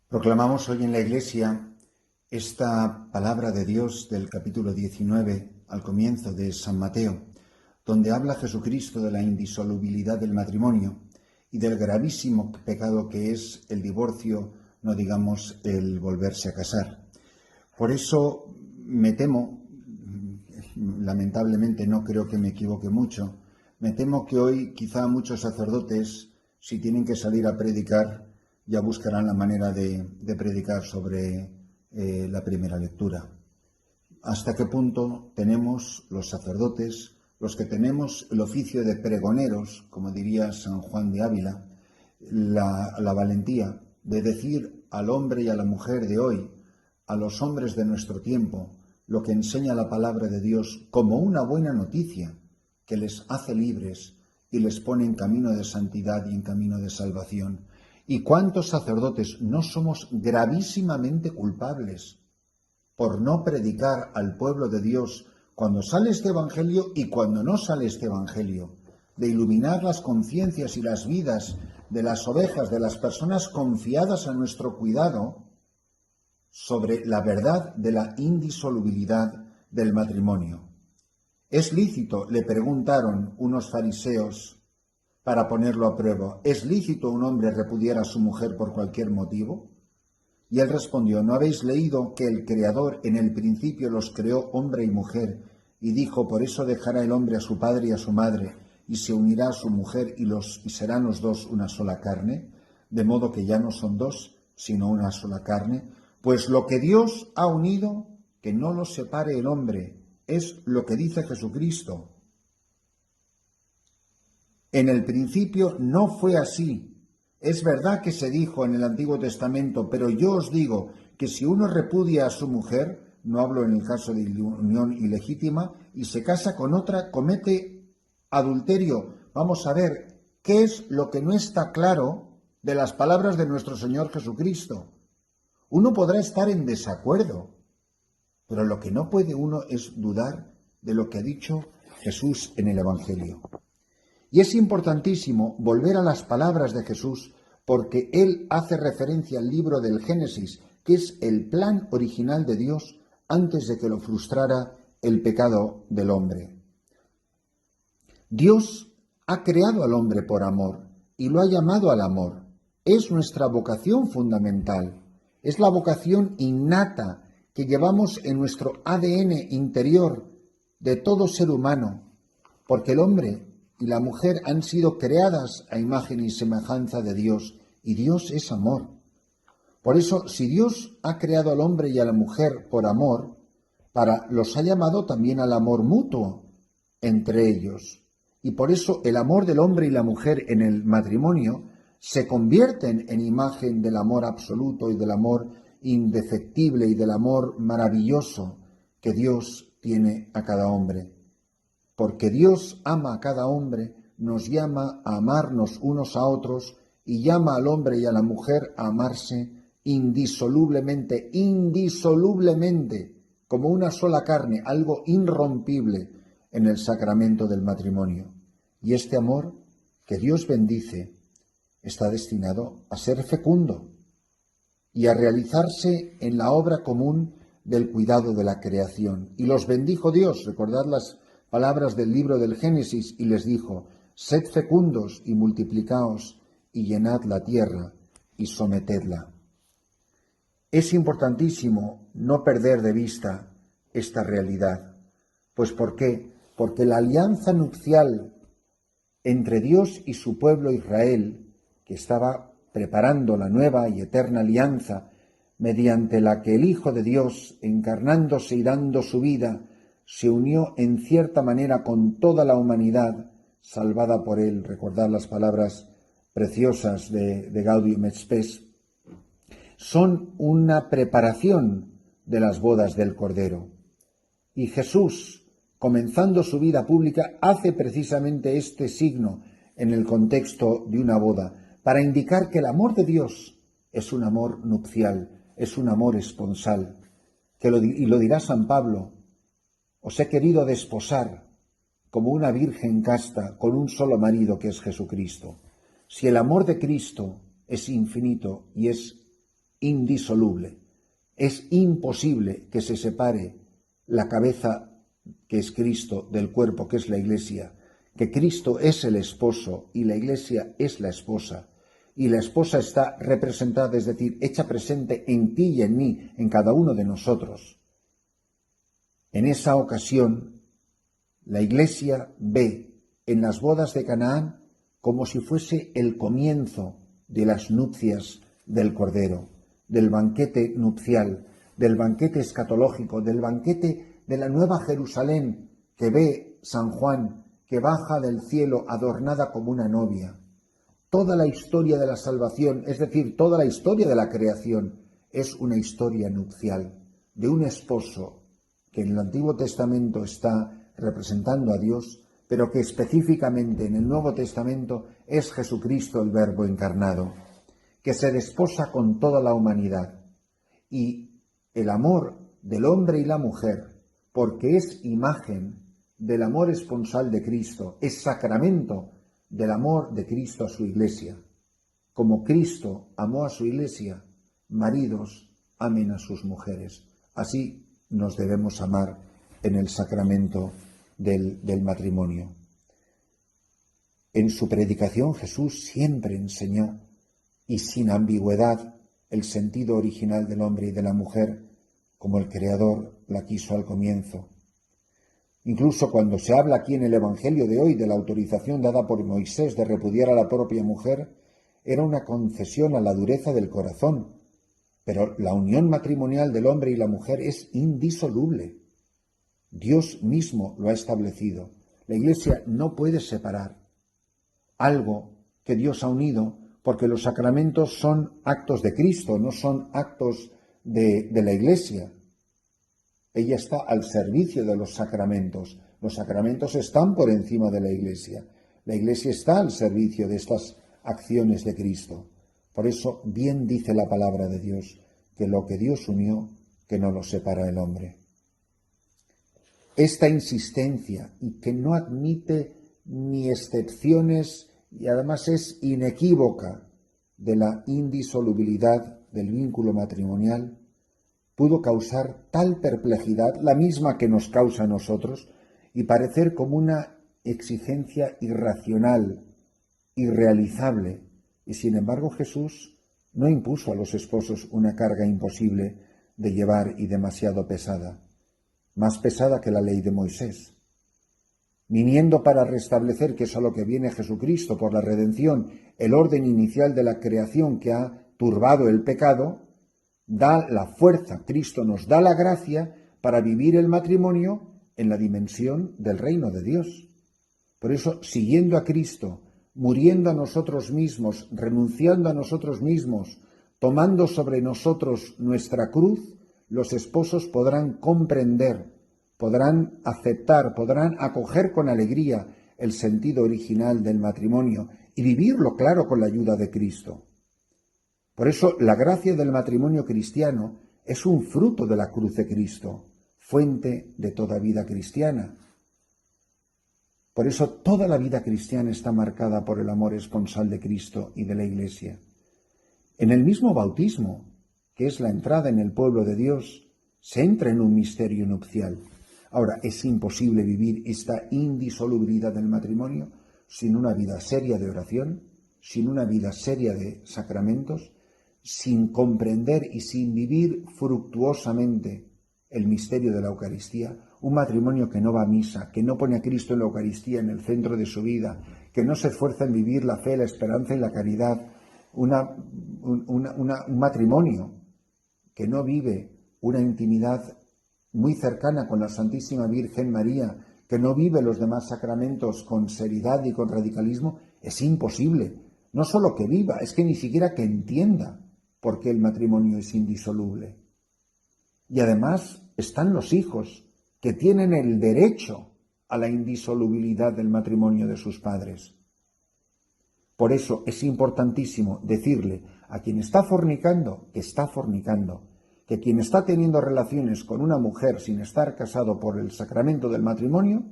Proclamamos hoy en la Iglesia esta palabra de Dios del capítulo 19 al comienzo de San Mateo, donde habla Jesucristo de la indisolubilidad del matrimonio y del gravísimo pecado que es el divorcio, no digamos el volverse a casar. Por eso me temo, lamentablemente no creo que me equivoque mucho, me temo que hoy quizá muchos sacerdotes, si tienen que salir a predicar, ya buscarán la manera de predicar sobre la primera lectura. ¿Hasta qué punto tenemos los sacerdotes, los que tenemos el oficio de pregoneros, como diría San Juan de Ávila, la valentía de decir al hombre y a la mujer de hoy, a los hombres de nuestro tiempo, lo que enseña la palabra de Dios como una buena noticia que les hace libres y les pone en camino de santidad y en camino de salvación? ¿Y cuántos sacerdotes no somos gravísimamente culpables por no predicar al pueblo de Dios cuando sale este evangelio y cuando no sale este evangelio? De iluminar las conciencias y las vidas de las ovejas, de las personas confiadas a nuestro cuidado sobre la verdad de la indisolubilidad del matrimonio. ¿Es lícito?, le preguntaron unos fariseos, para ponerlo a prueba, ¿es lícito un hombre repudiar a su mujer por cualquier motivo? Y él respondió, ¿no habéis leído que el Creador en el principio los creó hombre y mujer? Y dijo, por eso dejará el hombre a su padre y a su madre, y se unirá a su mujer, y serán los dos una sola carne, de modo que ya no son dos, sino una sola carne. Pues lo que Dios ha unido, que no lo separe el hombre, es lo que dice Jesucristo. En el principio no fue así. Es verdad que se dijo en el Antiguo Testamento, pero yo os digo que si uno repudia a su mujer, no hablo en el caso de unión ilegítima, y se casa con otra, comete adulterio. Vamos a ver, ¿qué es lo que no está claro de las palabras de nuestro Señor Jesucristo? Uno podrá estar en desacuerdo, pero lo que no puede uno es dudar de lo que ha dicho Jesús en el Evangelio. Y es importantísimo volver a las palabras de Jesús porque Él hace referencia al libro del Génesis, que es el plan original de Dios antes de que lo frustrara el pecado del hombre. Dios ha creado al hombre por amor y lo ha llamado al amor. Es nuestra vocación fundamental, es la vocación innata que llevamos en nuestro ADN interior de todo ser humano, porque el hombre y la mujer han sido creadas a imagen y semejanza de Dios, y Dios es amor. Por eso, si Dios ha creado al hombre y a la mujer por amor, los ha llamado también al amor mutuo entre ellos. Y por eso el amor del hombre y la mujer en el matrimonio se convierten en imagen del amor absoluto y del amor indefectible y del amor maravilloso que Dios tiene a cada hombre. Porque Dios ama a cada hombre, nos llama a amarnos unos a otros y llama al hombre y a la mujer a amarse indisolublemente, como una sola carne, algo irrompible en el sacramento del matrimonio. Y este amor que Dios bendice está destinado a ser fecundo y a realizarse en la obra común del cuidado de la creación. Y los bendijo Dios, recordad las palabras del libro del Génesis, y les dijo, sed fecundos y multiplicaos y llenad la tierra y sometedla. Es importantísimo no perder de vista esta realidad. Pues ¿por qué? Porque la alianza nupcial entre Dios y su pueblo Israel, que estaba preparando la nueva y eterna alianza, mediante la que el Hijo de Dios, encarnándose y dando su vida, se unió en cierta manera con toda la humanidad, salvada por él. Recordad las palabras preciosas de Gaudium et Spes. Son una preparación de las bodas del Cordero. Y Jesús, comenzando su vida pública, hace precisamente este signo en el contexto de una boda, para indicar que el amor de Dios es un amor nupcial, es un amor esponsal. Y lo dirá San Pablo, os he querido desposar como una virgen casta con un solo marido que es Jesucristo. Si el amor de Cristo es infinito y es indisoluble. Es imposible que se separe la cabeza, que es Cristo, del cuerpo, que es la Iglesia, que Cristo es el esposo y la Iglesia es la esposa, y la esposa está representada, es decir, hecha presente en ti y en mí, en cada uno de nosotros. En esa ocasión, la Iglesia ve en las bodas de Canaán como si fuese el comienzo de las nupcias del Cordero, del banquete nupcial, del banquete escatológico, del banquete de la Nueva Jerusalén que ve San Juan, que baja del cielo adornada como una novia. Toda la historia de la salvación, es decir, toda la historia de la creación, es una historia nupcial, de un esposo que en el Antiguo Testamento está representando a Dios, pero que específicamente en el Nuevo Testamento es Jesucristo el Verbo encarnado, que se desposa con toda la humanidad. Y el amor del hombre y la mujer, porque es imagen del amor esponsal de Cristo, es sacramento del amor de Cristo a su Iglesia. Como Cristo amó a su Iglesia, maridos, amen a sus mujeres. Así nos debemos amar en el sacramento del matrimonio. En su predicación Jesús siempre enseñó, y sin ambigüedad, el sentido original del hombre y de la mujer, como el Creador la quiso al comienzo. Incluso cuando se habla aquí en el Evangelio de hoy de la autorización dada por Moisés de repudiar a la propia mujer, era una concesión a la dureza del corazón, pero la unión matrimonial del hombre y la mujer es indisoluble. Dios mismo lo ha establecido. La Iglesia no puede separar algo que Dios ha unido, porque los sacramentos son actos de Cristo, no son actos de la Iglesia. Ella está al servicio de los sacramentos. Los sacramentos están por encima de la Iglesia. La Iglesia está al servicio de estas acciones de Cristo. Por eso bien dice la palabra de Dios, que lo que Dios unió, que no lo separa el hombre. Esta insistencia, y que no admite ni excepciones, y además es inequívoca, de la indisolubilidad del vínculo matrimonial, pudo causar tal perplejidad, la misma que nos causa a nosotros, y parecer como una exigencia irracional, irrealizable. Y sin embargo Jesús no impuso a los esposos una carga imposible de llevar y demasiado pesada, más pesada que la ley de Moisés. Viniendo para restablecer, que es a lo que viene Jesucristo por la redención, el orden inicial de la creación que ha turbado el pecado, da la fuerza, Cristo nos da la gracia para vivir el matrimonio en la dimensión del reino de Dios. Por eso, siguiendo a Cristo, muriendo a nosotros mismos, renunciando a nosotros mismos, tomando sobre nosotros nuestra cruz, los esposos podrán comprender, podrán aceptar, podrán acoger con alegría el sentido original del matrimonio y vivirlo, claro, con la ayuda de Cristo. Por eso la gracia del matrimonio cristiano es un fruto de la cruz de Cristo, fuente de toda vida cristiana. Por eso toda la vida cristiana está marcada por el amor esponsal de Cristo y de la Iglesia. En el mismo bautismo, que es la entrada en el pueblo de Dios, se entra en un misterio nupcial. Ahora, es imposible vivir esta indisolubilidad del matrimonio sin una vida seria de oración, sin una vida seria de sacramentos, sin comprender y sin vivir fructuosamente el misterio de la Eucaristía. Un matrimonio que no va a misa, que no pone a Cristo en la Eucaristía en el centro de su vida, que no se esfuerza en vivir la fe, la esperanza y la caridad. Un matrimonio que no vive una intimidad muy cercana con la Santísima Virgen María, que no vive los demás sacramentos con seriedad y con radicalismo, es imposible. No solo que viva, es que ni siquiera que entienda por qué el matrimonio es indisoluble. Y además están los hijos, que tienen el derecho a la indisolubilidad del matrimonio de sus padres. Por eso es importantísimo decirle a quien está fornicando, que quien está teniendo relaciones con una mujer sin estar casado por el sacramento del matrimonio,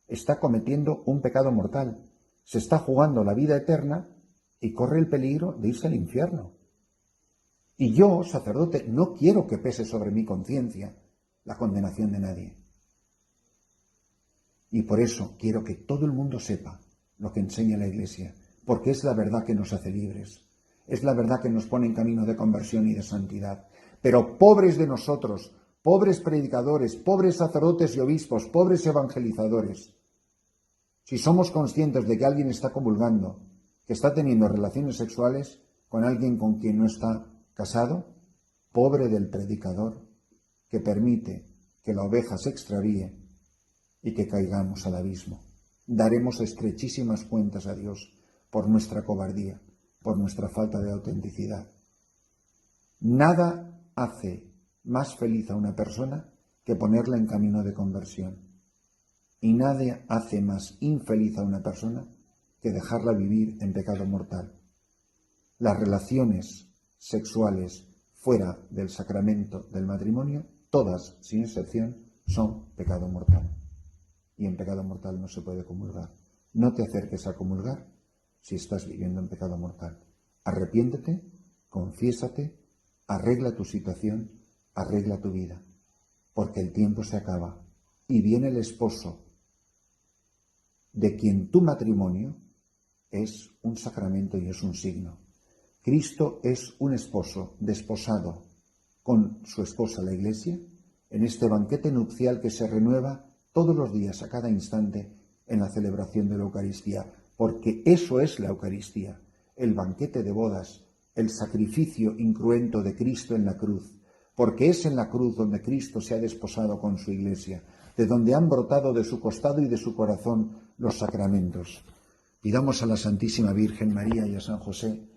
está cometiendo un pecado mortal, se está jugando la vida eterna y corre el peligro de irse al infierno. Y yo, sacerdote, no quiero que pese sobre mi conciencia la condenación de nadie. Y por eso quiero que todo el mundo sepa lo que enseña la Iglesia, porque es la verdad que nos hace libres, es la verdad que nos pone en camino de conversión y de santidad. Pero pobres de nosotros, pobres predicadores, pobres sacerdotes y obispos, pobres evangelizadores, si somos conscientes de que alguien está comulgando, que está teniendo relaciones sexuales con alguien con quien no está casado, pobre del predicador que permite que la oveja se extravíe y que caigamos al abismo. Daremos estrechísimas cuentas a Dios por nuestra cobardía, por nuestra falta de autenticidad. Nada hace más feliz a una persona que ponerla en camino de conversión. Y nada hace más infeliz a una persona que dejarla vivir en pecado mortal. Las relaciones sexuales fuera del sacramento del matrimonio, todas, sin excepción, son pecado mortal. Y en pecado mortal no se puede comulgar. No te acerques a comulgar si estás viviendo en pecado mortal. Arrepiéntete, confiésate, arregla tu situación, arregla tu vida, porque el tiempo se acaba y viene el esposo de quien tu matrimonio es un sacramento y es un signo. Cristo es un esposo desposado con su esposa la Iglesia en este banquete nupcial que se renueva todos los días, a cada instante, en la celebración de la Eucaristía, porque eso es la Eucaristía, el banquete de bodas, el sacrificio incruento de Cristo en la cruz, porque es en la cruz donde Cristo se ha desposado con su Iglesia, de donde han brotado de su costado y de su corazón los sacramentos. Pidamos a la Santísima Virgen María y a San José,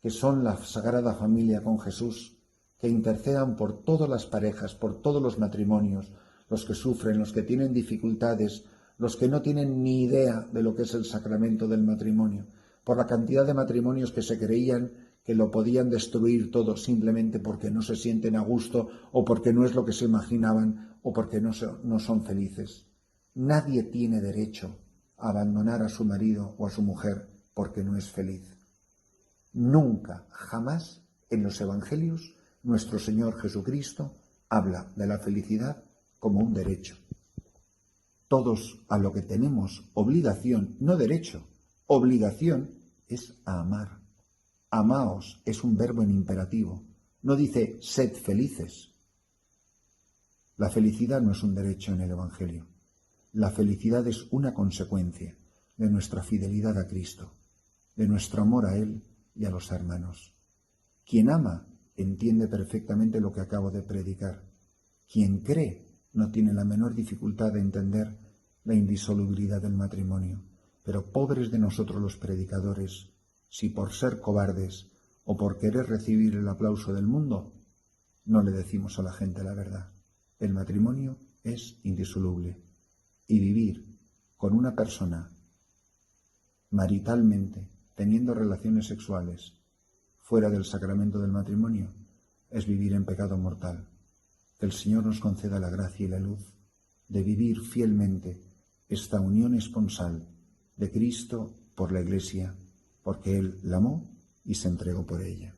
que son la Sagrada Familia con Jesús, que intercedan por todas las parejas, por todos los matrimonios, los que sufren, los que tienen dificultades, los que no tienen ni idea de lo que es el sacramento del matrimonio, por la cantidad de matrimonios que se creían que lo podían destruir todo simplemente porque no se sienten a gusto o porque no es lo que se imaginaban o porque no son felices. Nadie tiene derecho a abandonar a su marido o a su mujer porque no es feliz. Nunca, jamás, en los Evangelios, nuestro Señor Jesucristo habla de la felicidad como un derecho. Todos a lo que tenemos obligación, no derecho, obligación es a amar. Amaos es un verbo en imperativo. No dice sed felices. La felicidad no es un derecho en el Evangelio. La felicidad es una consecuencia de nuestra fidelidad a Cristo, de nuestro amor a Él y a los hermanos. Quien ama entiende perfectamente lo que acabo de predicar. Quien cree no tiene la menor dificultad de entender la indisolubilidad del matrimonio. Pero pobres de nosotros los predicadores, si por ser cobardes o por querer recibir el aplauso del mundo, no le decimos a la gente la verdad. El matrimonio es indisoluble. Y vivir con una persona maritalmente, teniendo relaciones sexuales fuera del sacramento del matrimonio, es vivir en pecado mortal. Que el Señor nos conceda la gracia y la luz de vivir fielmente esta unión esponsal de Cristo por la Iglesia, porque Él la amó y se entregó por ella.